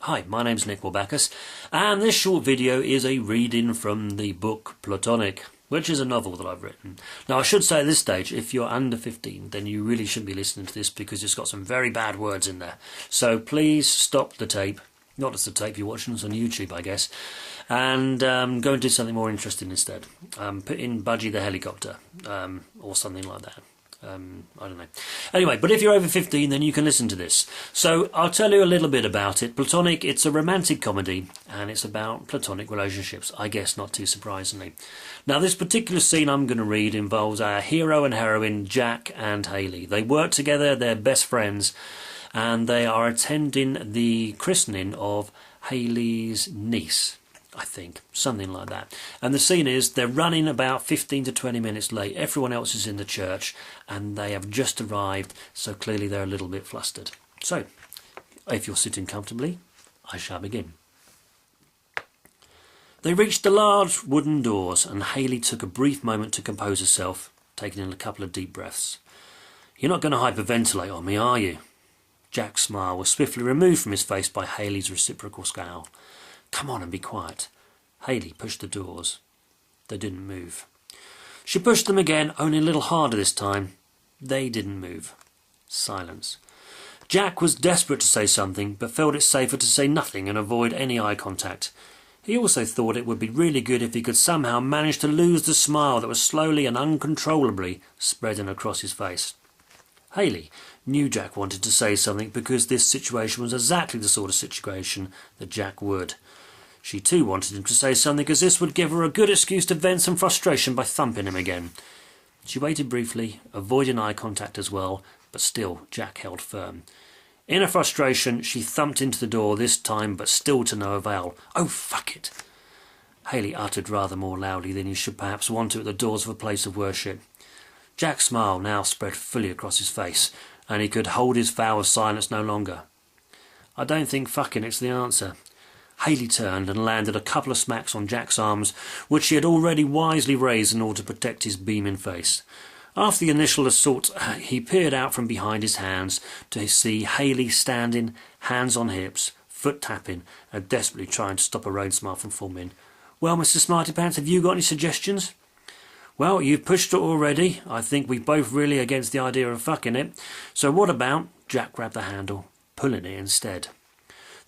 Hi, my name's Waugh-Bacchus, and this short video is a reading from the book Platonic, which is a novel that I've written. Now, I should say at this stage, if you're under 15, then you really shouldn't be listening to this because it's got some very bad words in there. So please stop the tape, not just the tape you're watching, it's on YouTube, I guess, and go and do something more interesting instead. Put in Budgie the Helicopter, or something like that. I don't know. Anyway, but if you're over 15, then you can listen to this. So I'll tell you a little bit about it. Platonic, it's a romantic comedy, and it's about platonic relationships, I guess not too surprisingly. Now, this particular scene I'm going to read involves our hero and heroine, Jack and Hayley. They work together, they're best friends, and they are attending the christening of Hayley's niece, I think, something like that. And the scene is they're running about 15 to 20 minutes late. Everyone else is in the church and they have just arrived, so clearly they're a little bit flustered. So, if you're sitting comfortably, I shall begin. They reached the large wooden doors and Hayley took a brief moment to compose herself, taking in a couple of deep breaths. "You're not going to hyperventilate on me, are you?" Jack's smile was swiftly removed from his face by Hayley's reciprocal scowl. "Come on and be quiet." Hayley pushed the doors. They didn't move. She pushed them again, only a little harder this time. They didn't move. Silence. Jack was desperate to say something, but felt it safer to say nothing and avoid any eye contact. He also thought it would be really good if he could somehow manage to lose the smile that was slowly and uncontrollably spreading across his face. Hayley knew Jack wanted to say something because this situation was exactly the sort of situation that Jack would. She too wanted him to say something, as this would give her a good excuse to vent some frustration by thumping him again. She waited briefly, avoiding eye contact as well, but still Jack held firm. In her frustration, she thumped into the door this time, but still to no avail. "Oh, fuck it!" Hayley uttered rather more loudly than you should perhaps want to at the doors of a place of worship. Jack's smile now spread fully across his face, and he could hold his vow of silence no longer. "I don't think fucking it's the answer." Hayley turned and landed a couple of smacks on Jack's arms, which she had already wisely raised in order to protect his beaming face. After the initial assault, he peered out from behind his hands to see Hayley standing, hands on hips, foot tapping, and desperately trying to stop a road smile from forming. "Well, Mr. Smartypants, have you got any suggestions?" "Well, you've pushed it already. I think we're both really against the idea of fucking it. So what about—" Jack grabbed the handle, pulling it instead.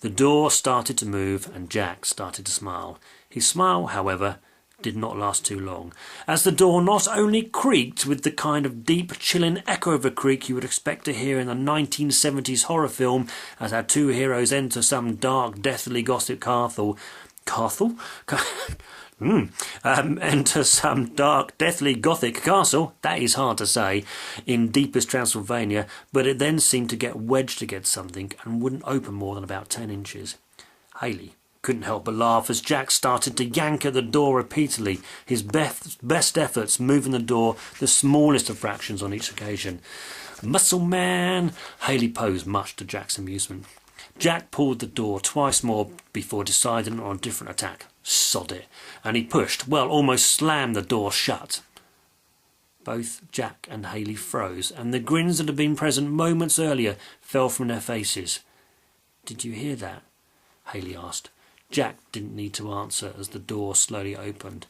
The door started to move and Jack started to smile. His smile, however, did not last too long, as the door not only creaked with the kind of deep, chilling echo of a creak you would expect to hear in a 1970s horror film as our two heroes enter some dark, deathly gothic castle. Enter some dark, deathly Gothic castle, that is hard to say, in deepest Transylvania, but it then seemed to get wedged against something and wouldn't open more than about 10 inches. Hayley couldn't help but laugh as Jack started to yank at the door repeatedly, his best efforts moving the door the smallest of fractions on each occasion. "Muscle man!" Hayley posed, much to Jack's amusement. Jack pulled the door twice more before deciding on a different attack. Sod it. And he pushed, well, almost slammed the door shut. Both Jack and Hayley froze, and the grins that had been present moments earlier fell from their faces. "Did you hear that?" Hayley asked. Jack didn't need to answer as the door slowly opened.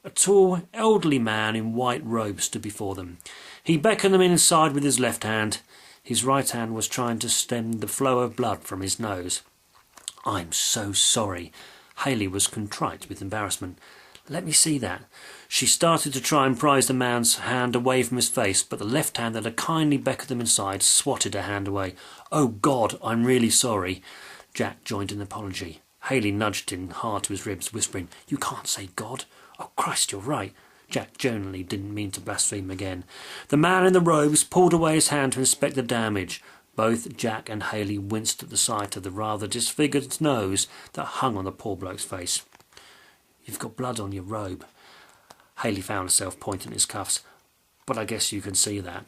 A tall, elderly man in white robes stood before them. He beckoned them inside with his left hand. His right hand was trying to stem the flow of blood from his nose. "I'm so sorry." Hayley was contrite with embarrassment. "Let me see that." She started to try and prise the man's hand away from his face, but the left hand that had kindly beckoned them inside swatted her hand away. "Oh, God, I'm really sorry." Jack joined in the apology. Hayley nudged him hard to his ribs, whispering, "You can't say God." "Oh, Christ, you're right." Jack genuinely didn't mean to blaspheme again. The man in the robes pulled away his hand to inspect the damage. Both Jack and Hayley winced at the sight of the rather disfigured nose that hung on the poor bloke's face. "You've got blood on your robe." Hayley found herself pointing at his cuffs. "But I guess you can see that."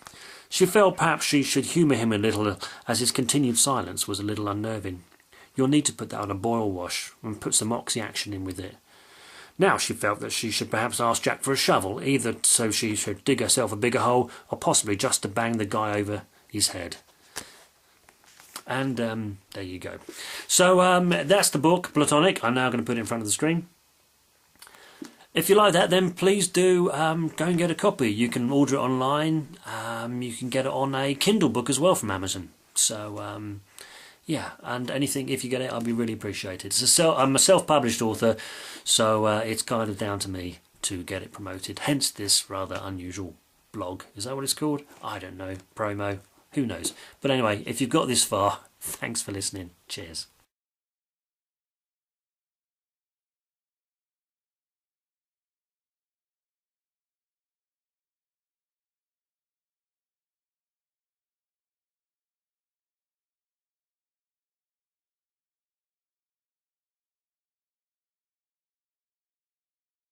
She felt perhaps she should humour him a little, as his continued silence was a little unnerving. "You'll need to put that on a boil wash and put some oxy-action in with it." Now she felt that she should perhaps ask Jack for a shovel, either so she should dig herself a bigger hole or possibly just to bang the guy over his head. And there you go. So that's the book, Platonic. I'm now going to put it in front of the screen. If you like that, then please do go and get a copy. You can order it online. You can get it on a Kindle book as well from Amazon. So yeah, and anything, if you get it, I'll be really appreciated. I'm a self-published author, so it's kind of down to me to get it promoted. Hence this rather unusual blog. Is that what it's called? I don't know. Promo. Who knows? But anyway, if you've got this far, thanks for listening. Cheers.